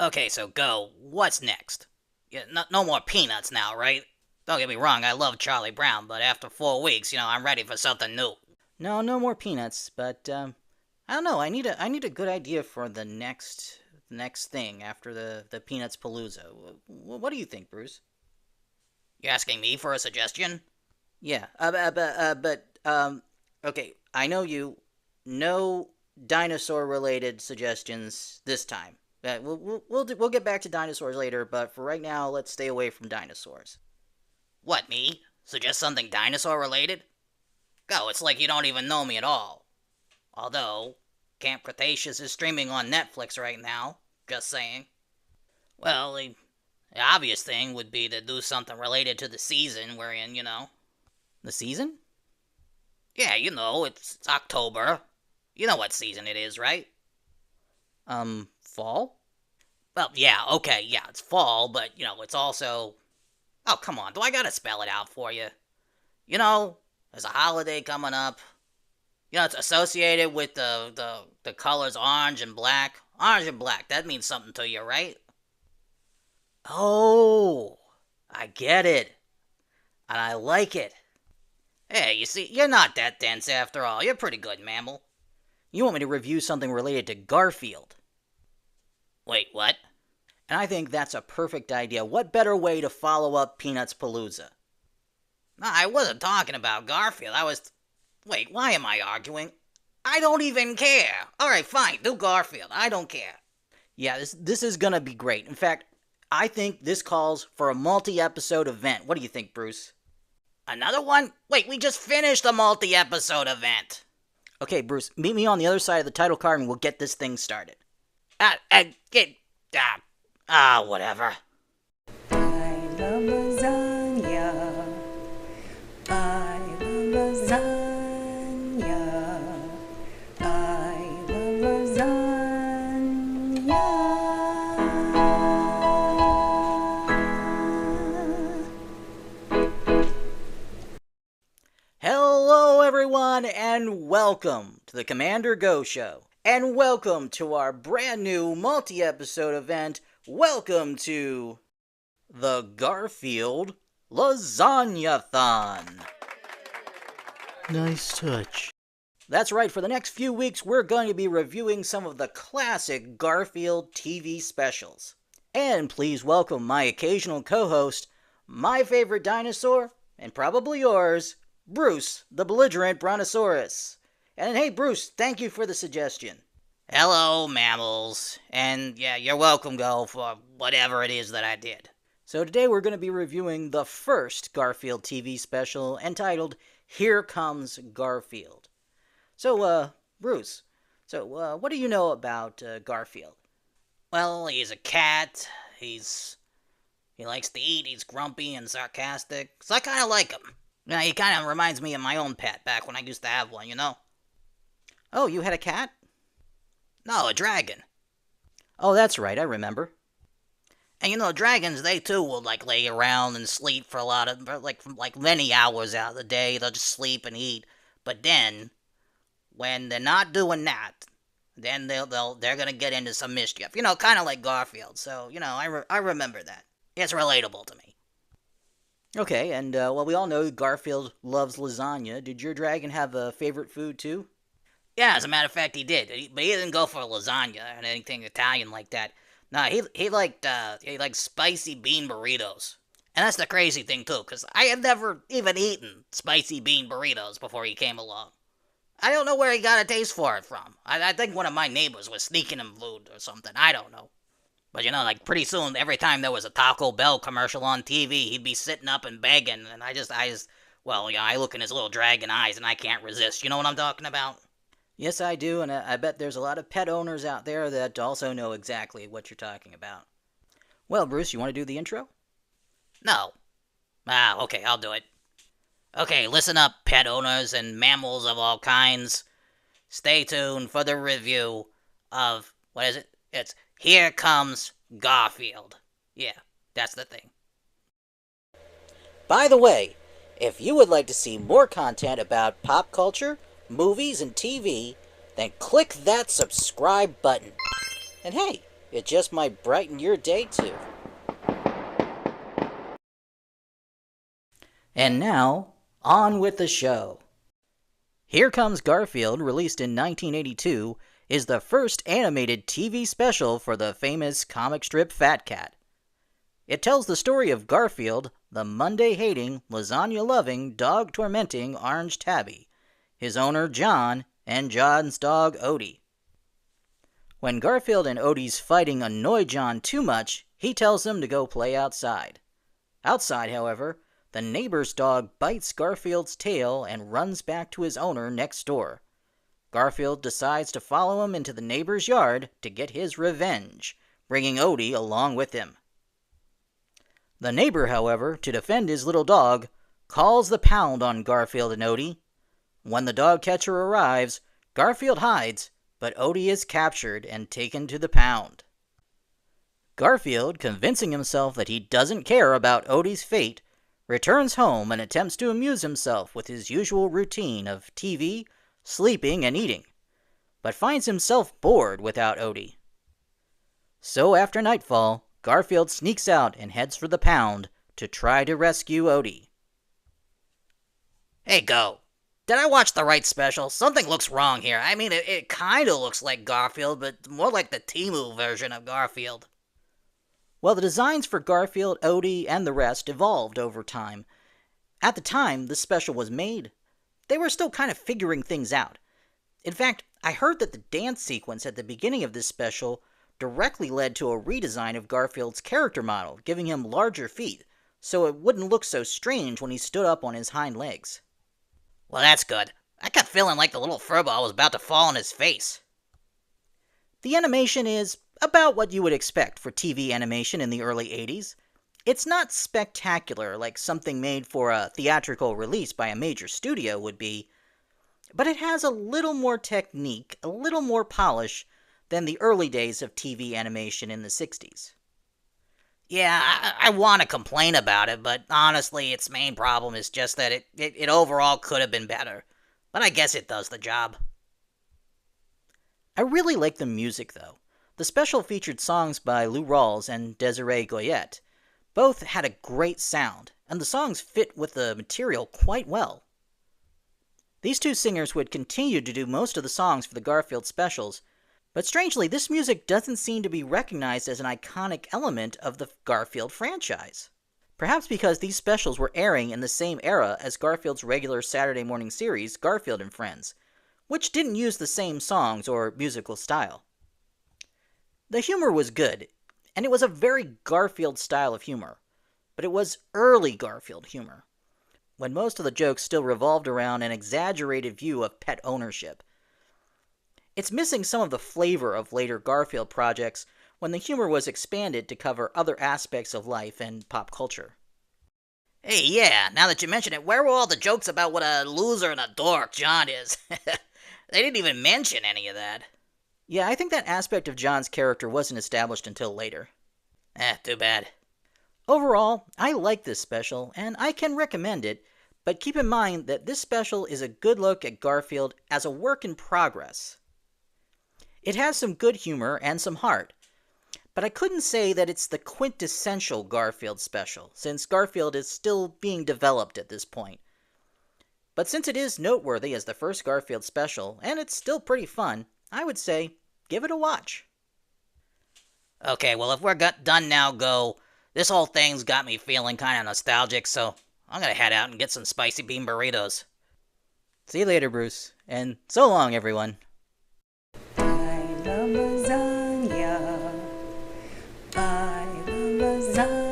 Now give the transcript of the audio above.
Okay, so go. What's next? Yeah, no more peanuts now, right? Don't get me wrong, I love Charlie Brown, but after 4 weeks, I'm ready for something new. No, no more peanuts. But I don't know. I need a good idea for the next thing after the Peanuts Palooza. What do you think, Bruce? You asking me for a suggestion? Yeah. Okay. I know you. No dinosaur-related suggestions this time. We'll get back to dinosaurs later, but for right now, let's stay away from dinosaurs. What, me? Suggest something dinosaur related? Go, it's like you don't even know me at all. Although, Camp Cretaceous is streaming on Netflix right now. Just saying. Well, the obvious thing would be to do something related to the season we're in. The season? Yeah, it's October. You know what season it is, right? Fall? Well, yeah, okay, yeah, it's fall, but, it's also... Oh, come on, do I gotta spell it out for you? There's a holiday coming up. It's associated with the colors orange and black. Orange and black, that means something to you, right? Oh, I get it. And I like it. Hey, you see, you're not that dense after all. You're pretty good, mammal. You want me to review something related to Garfield? Wait, what? And I think that's a perfect idea. What better way to follow up Peanuts Palooza? No, I wasn't talking about Garfield. Wait, why am I arguing? I don't even care. Alright, fine, do Garfield. I don't care. Yeah, this is gonna be great. In fact, I think this calls for a multi-episode event. What do you think, Bruce? Another one? Wait, we just finished a multi-episode event. Okay, Bruce, meet me on the other side of the title card and we'll get this thing started. Whatever. I love lasagna. I love lasagna. I love lasagna. Hello, everyone, and welcome to the Commander Go Show. And welcome to our brand new multi-episode event. Welcome to the Garfield LASAGNA-THON. Nice touch. That's right, for the next few weeks, we're going to be reviewing some of the classic Garfield TV specials. And please welcome my occasional co-host, my favorite dinosaur, and probably yours, Bruce, the Belligerent Brontosaurus. And hey, Bruce, thank you for the suggestion. Hello, mammals. And yeah, you're welcome, Go, for whatever it is that I did. So today we're going to be reviewing the first Garfield TV special entitled Here Comes Garfield. So, Bruce, what do you know about Garfield? Well, he's a cat. He likes to eat. He's grumpy and sarcastic. So I kind of like him. He kind of reminds me of my own pet back when I used to have one. Oh, you had a cat? No, a dragon. Oh, that's right, I remember. And dragons, they too will lay around and sleep for many hours out of the day. They'll just sleep and eat. But then, when they're not doing that, then they're gonna get into some mischief. Kind of like Garfield. So I remember that. It's relatable to me. Okay, and we all know Garfield loves lasagna. Did your dragon have a favorite food too? Yeah, as a matter of fact, he did. But he didn't go for lasagna and anything Italian like that. No, he liked spicy bean burritos. And that's the crazy thing too, because I had never even eaten spicy bean burritos before he came along. I don't know where he got a taste for it from. I think one of my neighbors was sneaking him food or something. I don't know. But pretty soon, every time there was a Taco Bell commercial on TV, he'd be sitting up and begging, and I look in his little dragon eyes and I can't resist. You know what I'm talking about? Yes, I do, and I bet there's a lot of pet owners out there that also know exactly what you're talking about. Well, Bruce, you want to do the intro? No. Okay, I'll do it. Okay, listen up, pet owners and mammals of all kinds. Stay tuned for the review of, what is it? It's Here Comes Garfield. Yeah, that's the thing. By the way, if you would like to see more content about pop culture, movies, and TV, then click that subscribe button. And hey, It just might brighten your day too. And now, on with the show. Here Comes Garfield, released in 1982, is the first animated TV special for the famous comic strip Fat Cat. It tells the story of Garfield, the Monday-hating, lasagna-loving, dog-tormenting orange tabby, his owner John, and John's dog Odie. When Garfield and Odie's fighting annoy John too much, he tells them to go play outside. Outside, however, the neighbor's dog bites Garfield's tail and runs back to his owner next door. Garfield decides to follow him into the neighbor's yard to get his revenge, bringing Odie along with him. The neighbor, however, to defend his little dog, calls the pound on Garfield and Odie. When the dog catcher arrives, Garfield hides, but Odie is captured and taken to the pound. Garfield, convincing himself that he doesn't care about Odie's fate, returns home and attempts to amuse himself with his usual routine of TV, sleeping, and eating, but finds himself bored without Odie. So after nightfall, Garfield sneaks out and heads for the pound to try to rescue Odie. Hey, Go. Did I watch the right special? Something looks wrong here. I mean, it kind of looks like Garfield, but more like the Temu version of Garfield. Well, the designs for Garfield, Odie, and the rest evolved over time. At the time this special was made, they were still kind of figuring things out. In fact, I heard that the dance sequence at the beginning of this special directly led to a redesign of Garfield's character model, giving him larger feet, so it wouldn't look so strange when he stood up on his hind legs. Well, that's good. I kept feeling like the little furball was about to fall on his face. The animation is about what you would expect for TV animation in the early 80s. It's not spectacular like something made for a theatrical release by a major studio would be, but it has a little more technique, a little more polish than the early days of TV animation in the 60s. Yeah, I want to complain about it, but honestly, its main problem is just that it overall could have been better. But I guess it does the job. I really like the music, though. The special featured songs by Lou Rawls and Desiree Goyette. Both had a great sound, and the songs fit with the material quite well. These two singers would continue to do most of the songs for the Garfield specials, but strangely, this music doesn't seem to be recognized as an iconic element of the Garfield franchise. Perhaps because these specials were airing in the same era as Garfield's regular Saturday morning series, Garfield and Friends, which didn't use the same songs or musical style. The humor was good, and it was a very Garfield style of humor, but it was early Garfield humor, when most of the jokes still revolved around an exaggerated view of pet ownership. It's missing some of the flavor of later Garfield projects when the humor was expanded to cover other aspects of life and pop culture. Hey, yeah, now that you mention it, where were all the jokes about what a loser and a dork John is? They didn't even mention any of that. Yeah, I think that aspect of John's character wasn't established until later. Too bad. Overall, I like this special, and I can recommend it, but keep in mind that this special is a good look at Garfield as a work in progress. It has some good humor and some heart, but I couldn't say that it's the quintessential Garfield special, since Garfield is still being developed at this point. But since it is noteworthy as the first Garfield special, and it's still pretty fun, I would say, give it a watch. Okay, well, if we're done now, Go. This whole thing's got me feeling kind of nostalgic, so I'm gonna head out and get some spicy bean burritos. See you later, Bruce, and so long, everyone. I love lasagna. I love lasagna.